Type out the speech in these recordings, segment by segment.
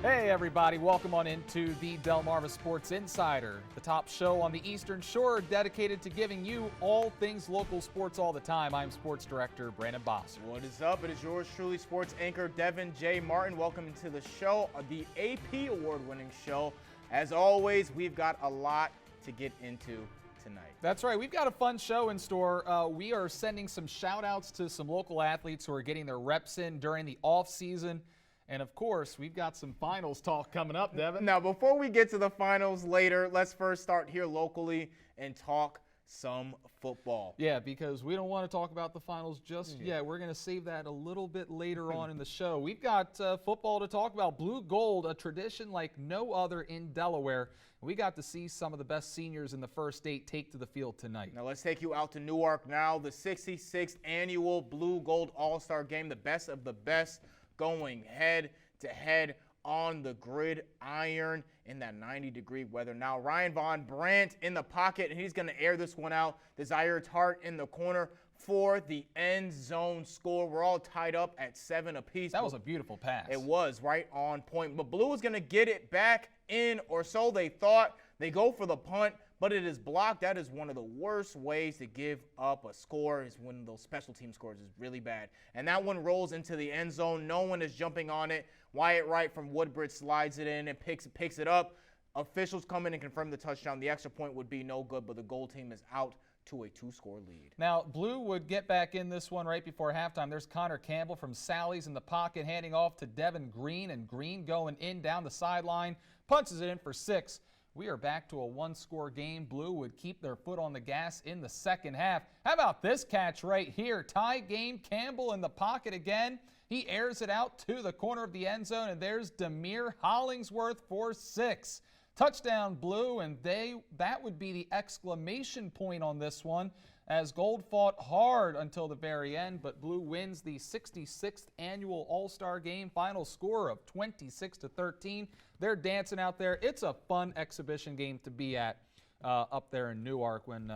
Hey everybody, welcome on into the Delmarva Sports Insider, the top show on the Eastern Shore dedicated to giving you all things local sports all the time. I'm Sports Director Brandon Boss. What is up? It is yours truly, sports anchor Devin J. Martin. Welcome to the show, the AP award-winning show. As always, we've got a lot to get into tonight. That's right. We've got a fun show in store. We are sending some shout-outs to some local athletes who are getting their reps in during the off-season. And, of course, we've got some finals talk coming up, Devin. Now, before we get to the finals later, let's first start here locally and talk some football. Yeah, because we don't want to talk about the finals just yet. We're going to save that a little bit later on in the show. We've got football to talk about. Blue Gold, a tradition like no other in Delaware. We got to see some of the best seniors in the first state take to the field tonight. Now, let's take you out to Newark now. The 66th annual Blue Gold All-Star Game, the best of the best, going head-to-head on the gridiron in that 90-degree weather. Now, Ryan Von Brandt in the pocket, and he's going to air this one out. Desire Tart in the corner for the end zone score. We're all tied up at 7 apiece. That was a beautiful pass. It was right on point. But Blue is going to get it back in, or so they thought. They go for the punt, but it is blocked. That is one of the worst ways to give up a score, is when those special team scores is really bad. And that one rolls into the end zone. No one is jumping on it. Wyatt Wright from Woodbridge slides it in and picks it up. Officials come in and confirm the touchdown. The extra point would be no good, but the goal team is out to a 2-score lead. Now, Blue would get back in this one right before halftime. There's Connor Campbell from Sally's in the pocket, handing off to Devin Green, and Green going in down the sideline, punches it in for 6. We are back to a 1-score game. Blue would keep their foot on the gas in the second half. How about this catch right here? Tie game, Campbell in the pocket again. He airs it out to the corner of the end zone, and there's Demir Hollingsworth for 6. Touchdown Blue, and that would be the exclamation point on this one, as Gold fought hard until the very end, but Blue wins the 66th annual All-Star Game. Final score of 26-13. They're dancing out there. It's a fun exhibition game to be at up there in Newark when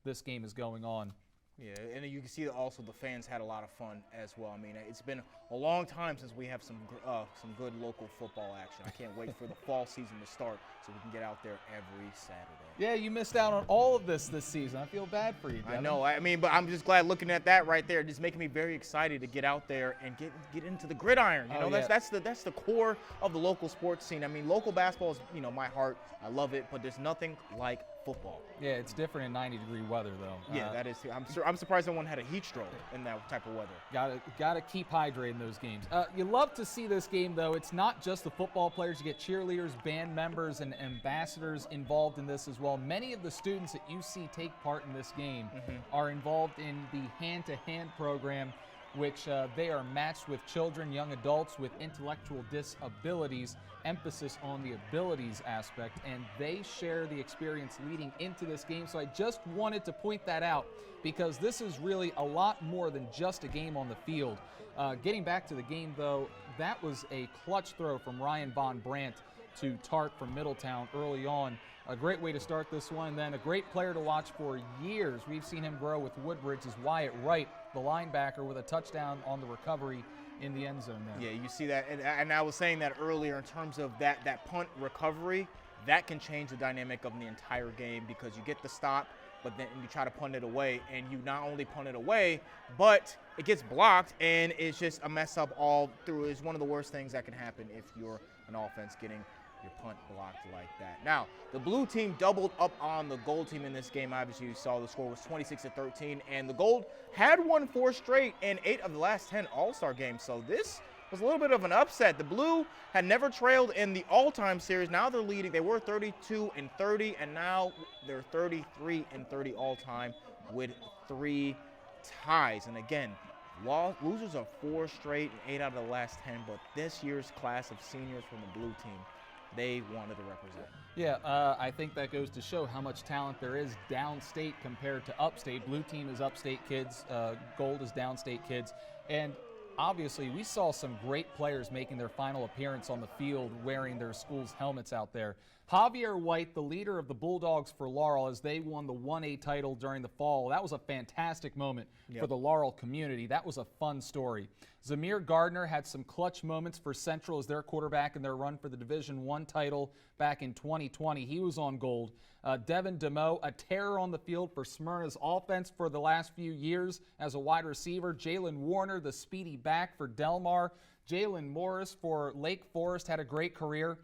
this game is going on. Yeah, and you can see that also the fans had a lot of fun as well. I mean, it's been a long time since we have some good local football action. I can't wait for the fall season to start so we can get out there every Saturday. Yeah, you missed out on all of this season. I feel bad for you, Devin. I know. I mean, but I'm just glad looking at that right there, just making me very excited to get out there and get into the gridiron. You know, that's the core of the local sports scene. I mean, local basketball is, my heart. I love it, but there's nothing like football. Yeah, it's different in 90-degree weather, though. Yeah, that is. I'm surprised no one had a heat stroke in that type of weather. Gotta keep hydrated in those games. You love to see this game, though. It's not just the football players. You get cheerleaders, band members, and ambassadors involved in this as well. Many of the students that you see take part in this game are involved in the hand-to-hand program, which they are matched with children, young adults with intellectual disabilities, emphasis on the abilities aspect, and they share the experience leading into this game. So I just wanted to point that out, because this is really a lot more than just a game on the field. Getting back to the game, though, that was a clutch throw from Ryan Von Brandt to Tart from Middletown early on. A great way to start this one. And then a great player to watch for years. We've seen him grow with Woodbridge is Wyatt Wright, the linebacker, with a touchdown on the recovery in the end zone there. Yeah, you see that. And I was saying that earlier in terms of that punt recovery, that can change the dynamic of the entire game, because you get the stop, but then you try to punt it away, and you not only punt it away, but it gets blocked, and it's just a mess up all through. It's one of the worst things that can happen if you're an offense getting your punt blocked like that. Now, the blue team doubled up on the gold team in this game. Obviously, you saw the score was 26-13, and the gold had won 4 straight and 8 of the last 10 All-Star games. So this was a little bit of an upset. The blue had never trailed in the all-time series. Now they're leading. They were 32-30, and now they're 33-30 all-time with 3 ties. And again, losers are 4 straight and 8 out of the last 10, but this year's class of seniors from the blue team, they wanted to represent. Yeah, I think that goes to show how much talent there is downstate compared to upstate. Blue team is upstate kids, gold is downstate kids, and obviously we saw some great players making their final appearance on the field wearing their school's helmets out there. Javier White, the leader of the Bulldogs for Laurel, as they won the 1A title during the fall. That was a fantastic moment for the Laurel community. That was a fun story. Zamir Gardner had some clutch moments for Central as their quarterback in their run for the Division I title back in 2020. He was on gold. Devin DeMoe, a terror on the field for Smyrna's offense for the last few years as a wide receiver. Jalen Warner, the speedy back for Delmar. Jalen Morris for Lake Forest had a great career.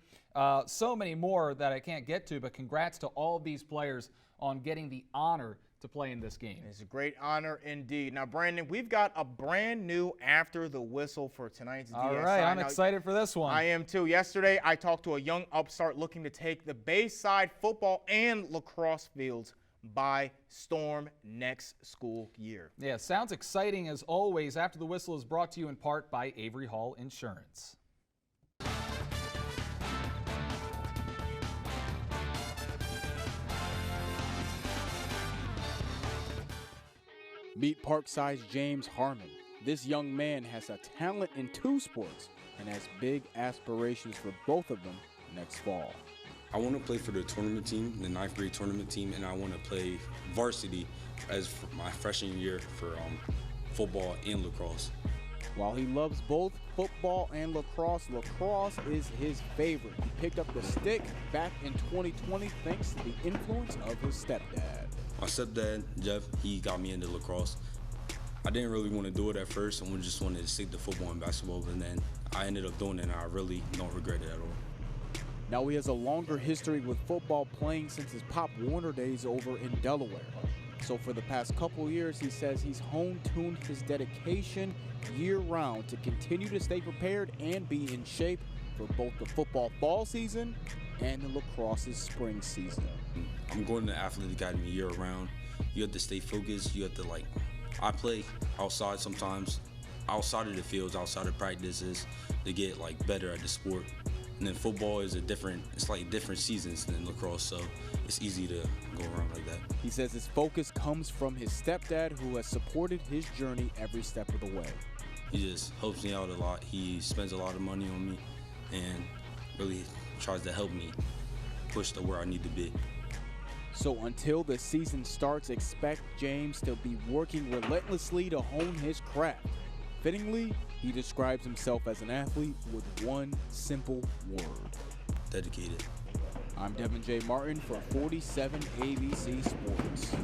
So many more that I can't get to, but congrats to all of these players on getting the honor to play in this game. It's a great honor indeed. Now, Brandon, we've got a brand new After the Whistle for tonight's DSI. All right, I'm excited for this one. I am too. Yesterday, I talked to a young upstart looking to take the Bayside football and lacrosse fields by storm next school year. Yeah, sounds exciting as always. After the Whistle is brought to you in part by Avery Hall Insurance. Meet Parkside's James Harmon. This young man has a talent in 2 sports and has big aspirations for both of them next fall. I want to play for the tournament team, the 9th grade tournament team, and I want to play varsity as for my freshman year for football and lacrosse. While he loves both football and lacrosse, lacrosse is his favorite. He picked up the stick back in 2020 thanks to the influence of his stepdad. My stepdad, Jeff, he got me into lacrosse. I didn't really want to do it at first. I just wanted to stick to football and basketball, but then I ended up doing it, and I really don't regret it at all. Now he has a longer history with football, playing since his Pop Warner days over in Delaware. So for the past couple years, he says he's hone-tuned his dedication year-round to continue to stay prepared and be in shape for both the football fall season and the lacrosse's spring season. I'm going to the Athletic Academy year-round. You have to stay focused. You have to, I play outside sometimes, outside of the fields, outside of practices, to get, better at the sport. And then football is different seasons than lacrosse, so it's easy to go around like that. He says his focus comes from his stepdad, who has supported his journey every step of the way. He just helps me out a lot. He spends a lot of money on me and really tries to help me push to where I need to be. So until the season starts, expect James to be working relentlessly to hone his craft. Fittingly, he describes himself as an athlete with one simple word: dedicated. I'm Devin J. Martin for 47 ABC Sports.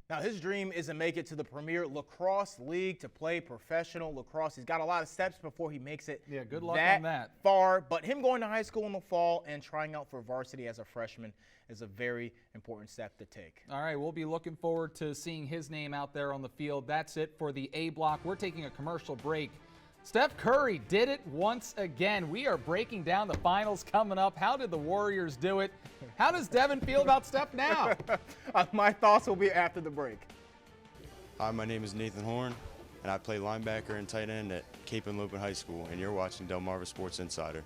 Now, his dream is to make it to the Premier Lacrosse League to play professional lacrosse. He's got a lot of steps before he makes it good luck on that. far. But him going to high school in the fall and trying out for varsity as a freshman is a very important step to take. All right, we'll be looking forward to seeing his name out there on the field. That's it for the A block. We're taking a commercial break. Steph Curry did it once again. We are breaking down the finals coming up. How did the Warriors do it? How does Devin feel about Steph now? My thoughts will be after the break. Hi, my name is Nathan Horn, and I play linebacker and tight end at Cape and Lupin High School, and you're watching Delmarva Sports Insider.